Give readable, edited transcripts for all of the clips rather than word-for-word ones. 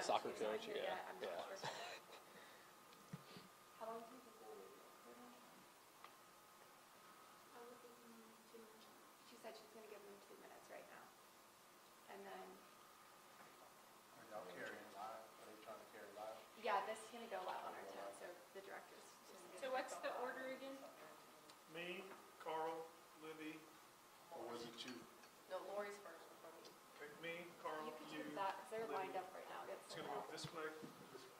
soccer coach, yeah. I'm not Yeah. sure. How long do you think we'll wait? She said she's going to give them 2 minutes right now. And then... Are y'all carrying live? Are they trying to carry live? Yeah, this is going to go live on our tent, so the director's just So what's the order again? Me, Carl, Libby, Or was it you? No, Lori's first before me. okay, me, Carl, You could you. choose that because they're lined Libby. up right now. It's gonna go this way, this way.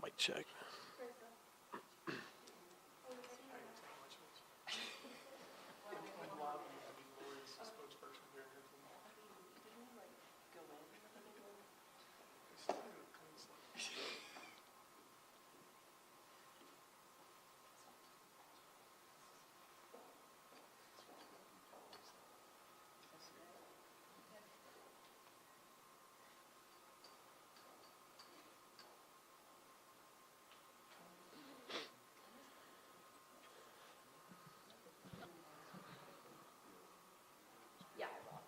Mic check. Yeah, I will.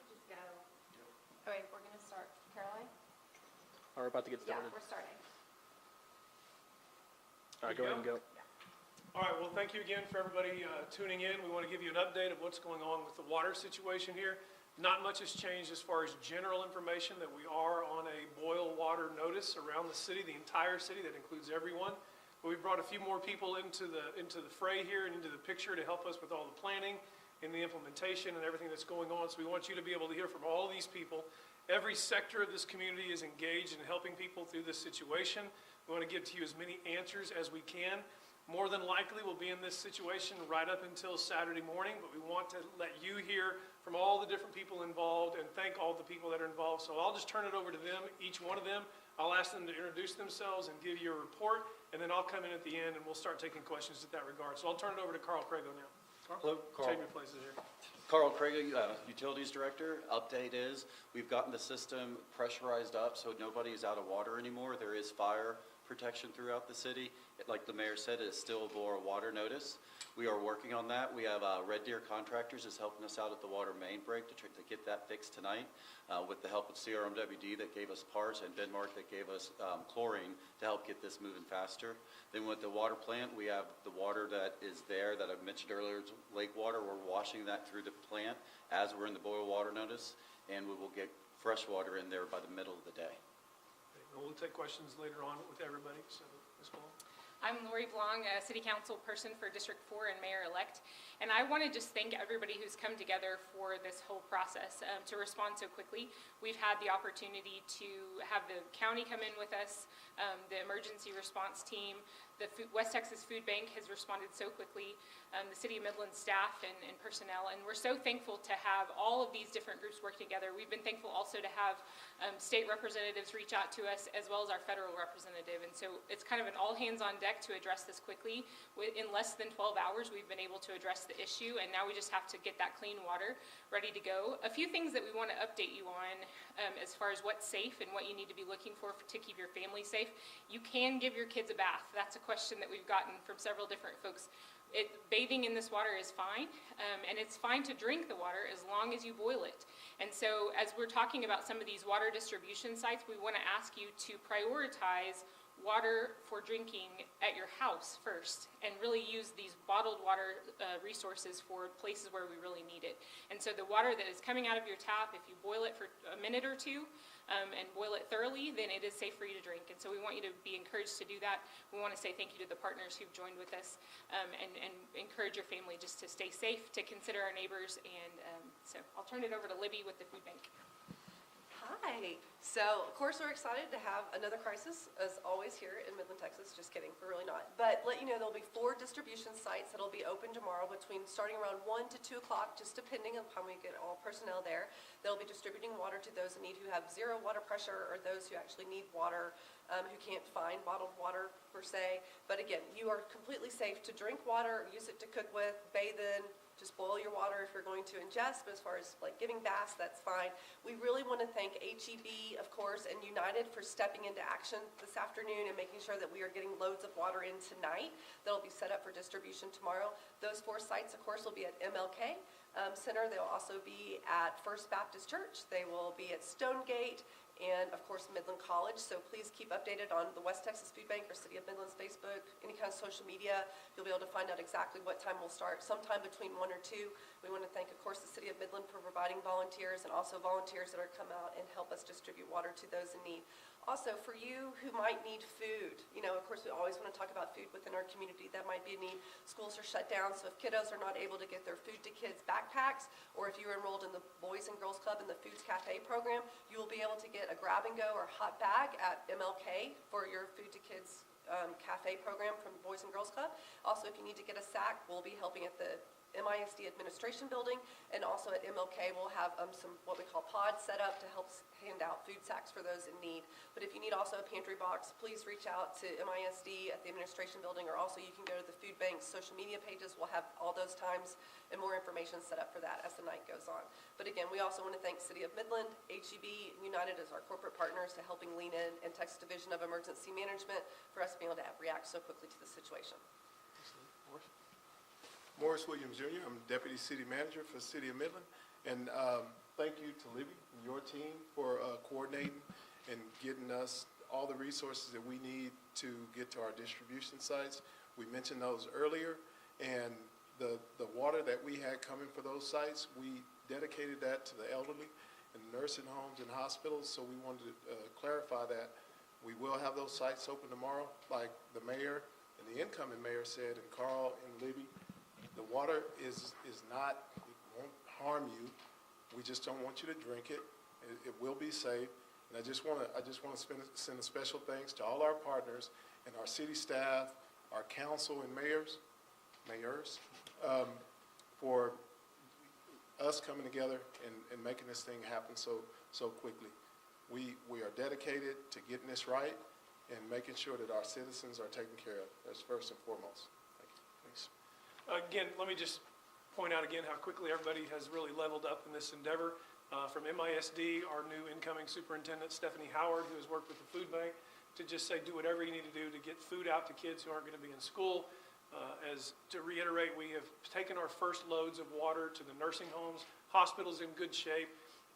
Just go. All right, we're going to start. Caroline? Are we about to get Yeah, started? we're starting. All right, go ahead and go. All right, well, thank you again for everybody tuning in. We want to give you an update of what's going on with the water situation here. Not much has changed as far as general information that we are on a boil water notice around the city, the entire city, that includes everyone. But we brought a few more people into the fray here and into the picture to help us with all the planning and the implementation and everything that's going on. So we want you to be able to hear from all these people. Every sector of this community is engaged in helping people through this situation. We want to give to you as many answers as we can. More than likely, we'll be in this situation right up until Saturday morning, but we want to let you hear from all the different people involved and thank all the people that are involved. So I'll just turn it over to them, each one of them. I'll ask them to introduce themselves and give you a report, and then I'll come in at the end and we'll start taking questions at that regard. So I'll turn it over to Carl Crago now. Hello, Carl. Change your places here. Carl Craig, Utilities Director. Update is we've gotten the system pressurized up so nobody is out of water anymore. There is fire protection throughout the city. Like the mayor said, it is still a water notice. We are working on that. We have Red Deer Contractors is helping us out at the water main break to get that fixed tonight with the help of CRMWD that gave us parts and Denmark that gave us chlorine to help get this moving faster. Then with the water plant, we have the water that is there that I mentioned earlier, it's lake water. We're washing that through the plant as we're in the boil water notice, and we will get fresh water in there by the middle of the day. Okay, we'll take questions later on with everybody. So, Ms. Ball. I'm Lori Blong, a City Council person for District 4 and Mayor-elect. And I want to just thank everybody who's come together for this whole process to respond so quickly. We've had the opportunity to have the county come in with us, the emergency response team, the West Texas Food Bank has responded so quickly, the City of Midland staff and personnel, and we're so thankful to have all of these different groups work together. We've been thankful also to have state representatives reach out to us as well as our federal representative, and so it's kind of an all hands on deck to address this quickly. In less than 12 hours, we've been able to address the issue, and now we just have to get that clean water ready to go. A few things that we want to update you on as far as what's safe and what you need to be looking for to keep your family safe. You can give your kids a bath. That's a question that we've gotten from several different folks. Bathing in this water is fine, and it's fine to drink the water as long as you boil it. And so as we're talking about some of these water distribution sites, we want to ask you to prioritize water for drinking at your house first and really use these bottled water resources for places where we really need it. And so the water that is coming out of your tap, if you boil it for a minute or two and boil it thoroughly, then it is safe for you to drink. And so we want you to be encouraged to do that. We want to say thank you to the partners who've joined with us and encourage your family just to stay safe, to consider our neighbors. And so I'll turn it over to Libby with the food bank. Hi. So, of course, we're excited to have another crisis, as always, here in Midland, Texas. Just kidding, we're really not. But let you know, there'll be 4 distribution sites that'll be open tomorrow starting around 1 to 2 o'clock, just depending on how we get all personnel there. They'll be distributing water to those in need who have 0 water pressure or those who actually need water, who can't find bottled water, per se. But again, you are completely safe to drink water, use it to cook with, bathe in, just boil your water if you're going to ingest, but as far as like giving baths, that's fine. We really want to thank HEB, of course, and United for stepping into action this afternoon and making sure that we are getting loads of water in tonight. That'll be set up for distribution tomorrow. Those 4 sites, of course, will be at MLK Center. They'll also be at First Baptist Church. They will be at Stonegate, and of course Midland College. So please keep updated on the West Texas Food Bank or City of Midland's Facebook, any kind of social media. You'll be able to find out exactly what time we'll start, sometime between 1 or 2. We want to thank, of course, the City of Midland for providing volunteers and also volunteers that are come out and help us distribute water to those in need. Also, for you who might need food, of course, we always want to talk about food within our community. That might be a need. Schools are shut down, so if kiddos are not able to get their food to kids backpacks, or if you're enrolled in the Boys and Girls Club and the Foods Cafe program, you will be able to get a grab-and-go or hot bag at MLK for your Food to Kids cafe program from Boys and Girls Club. Also, if you need to get a sack, we'll be helping at the MISD Administration Building, and also at MLK we'll have some what we call pods set up to help hand out food sacks for those in need. But if you need also a pantry box, please reach out to MISD at the Administration Building, or also you can go to the food bank's social media pages. We'll have all those times and more information set up for that as the night goes on. But again, we also want to thank City of Midland, HEB, and United as our corporate partners to helping lean in, and Texas Division of Emergency Management for us being able to react so quickly to the situation. Morris Williams Jr., I'm Deputy City Manager for the City of Midland. And thank you to Libby and your team for coordinating and getting us all the resources that we need to get to our distribution sites. We mentioned those earlier, and the water that we had coming for those sites, we dedicated that to the elderly and nursing homes and hospitals, so we wanted to clarify that. We will have those sites open tomorrow, like the mayor and the incoming mayor said, and Carl and Libby. The water is not, it won't harm you. We just don't want you to drink it. It will be safe. And I just want to send a special thanks to all our partners and our city staff, our council and mayors, for us coming together and making this thing happen so quickly. We are dedicated to getting this right and making sure that our citizens are taken care of. That's first and foremost. Thank you. Thanks. Again, let me just point out again how quickly everybody has really leveled up in this endeavor. From MISD, our new incoming superintendent, Stephanie Howard, who has worked with the food bank, to just say do whatever you need to do to get food out to kids who aren't going to be in school. As to reiterate, we have taken our first loads of water to the nursing homes. Hospitals in good shape.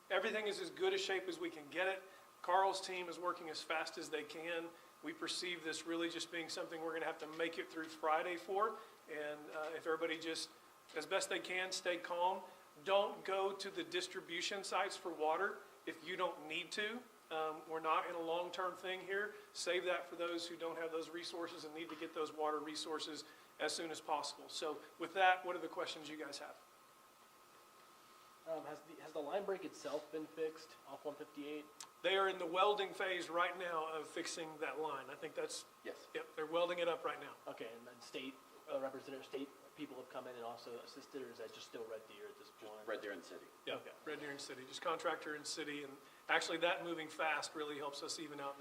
Everything is as good a shape as we can get it. Carl's team is working as fast as they can. We perceive this really just being something we're going to have to make it through Friday for. And if everybody just, as best they can, stay calm. Don't go to the distribution sites for water if you don't need to. We're not in a long-term thing here. Save that for those who don't have those resources and need to get those water resources as soon as possible. So with that, what are the questions you guys have? Has the line break itself been fixed off 158? They are in the welding phase right now of fixing that line. I think that's, Yes. yep, they're welding it up right now. Okay, and then state state people have come in and also assisted, or is that just still Red Deer at this point? Red Deer and City. Yeah, Okay. Red Deer and City, just contractor and city, and actually that moving fast really helps us even out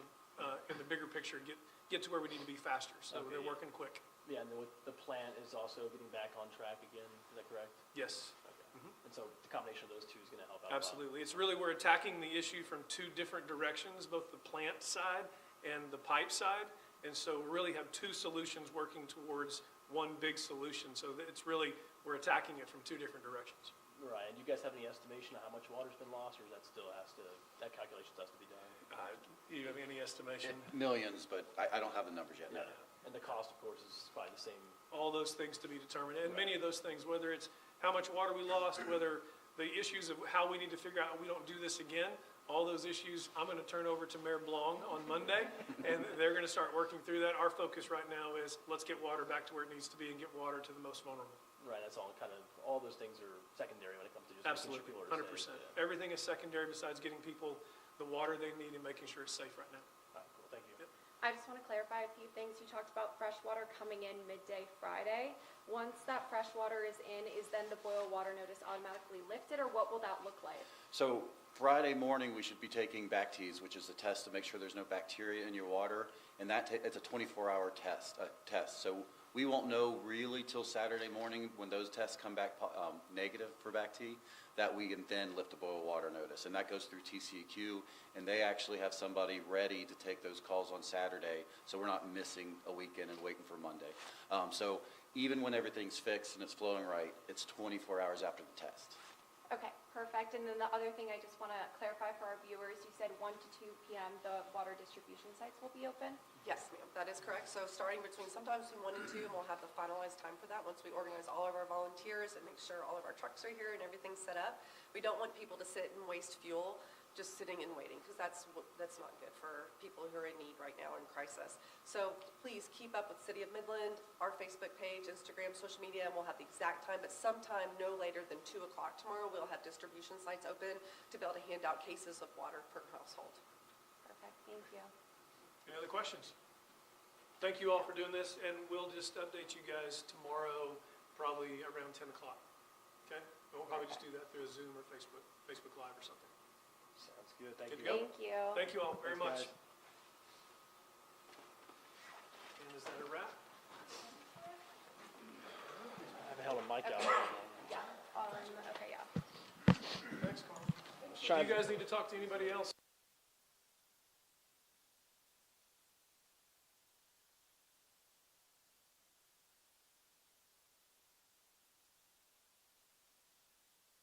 in the bigger picture, get to where we need to be faster, so Okay, they're yeah. working quick. Yeah, and then with the plant is also getting back on track again, is that correct? Yes, Okay. And so the combination of those two is going to help out a lot. absolutely. It's really, we're attacking the issue from two different directions, both the plant side and the pipe side, and so really have two solutions working towards one big solution, so that it's really, we're attacking it from two different directions. Right, and you guys have any estimation of how much water's been lost, or that still has to, that calculation has to be done? Do you have any estimation? Millions, but I don't have the numbers yet. No. And the cost, of course, is probably the same. All those things to be determined, and many of those things, whether it's how much water we lost, whether the issues of how we need to figure out we don't do this again, all those issues, I'm going to turn over to Mayor Blong on Monday, and they're going to start working through that. Our focus right now is let's get water back to where it needs to be and get water to the most vulnerable. Right, that's all kind of, all those things are secondary when it comes to just making sure Absolutely, people are 100%. safe. Yeah. Everything is secondary besides getting people the water they need and making sure it's safe right now. All right, cool, thank you. I just want to clarify a few things. You talked about fresh water coming in midday Friday. Once that fresh water is in, is then the boil water notice automatically lifted, or what will that look like? So Friday morning, we should be taking Bactease, which is a test to make sure there's no bacteria in your water, and it's a 24-hour test. So We won't know really till Saturday morning when those tests come back negative for BACT, that we can then lift a boil water notice. And that goes through TCEQ, and they actually have somebody ready to take those calls on Saturday, so we're not missing a weekend and waiting for Monday. So even when everything's fixed and it's flowing right, it's 24 hours after the test. Okay, perfect. And then the other thing I just want to clarify for our viewers, you said 1 to 2 p.m. the water distribution sites will be open? Yes, ma'am, that is correct. So starting sometimes between 1 and 2, and we'll have the finalized time for that once we organize all of our volunteers and make sure all of our trucks are here and everything's set up. We don't want people to sit and waste fuel just sitting and waiting, because that's not good for people who are in need right now in crisis. So please keep up with City of Midland, our Facebook page, Instagram, social media, and we'll have the exact time, but sometime no later than 2 o'clock tomorrow, we'll have distribution sites open to be able to hand out cases of water per household. Perfect, thank you. Any other questions? Thank you all for doing this, and we'll just update you guys tomorrow, probably around 10 o'clock. Okay? And we'll probably just do that through a Zoom or Facebook Live or something. Sounds good, thank Good you. to go. Thank you. Thank you all very Thanks, much. guys. And is that a wrap? I haven't held a mic out. Yeah, okay, yeah. Thanks, Carl. Try- If you guys need to talk to anybody else,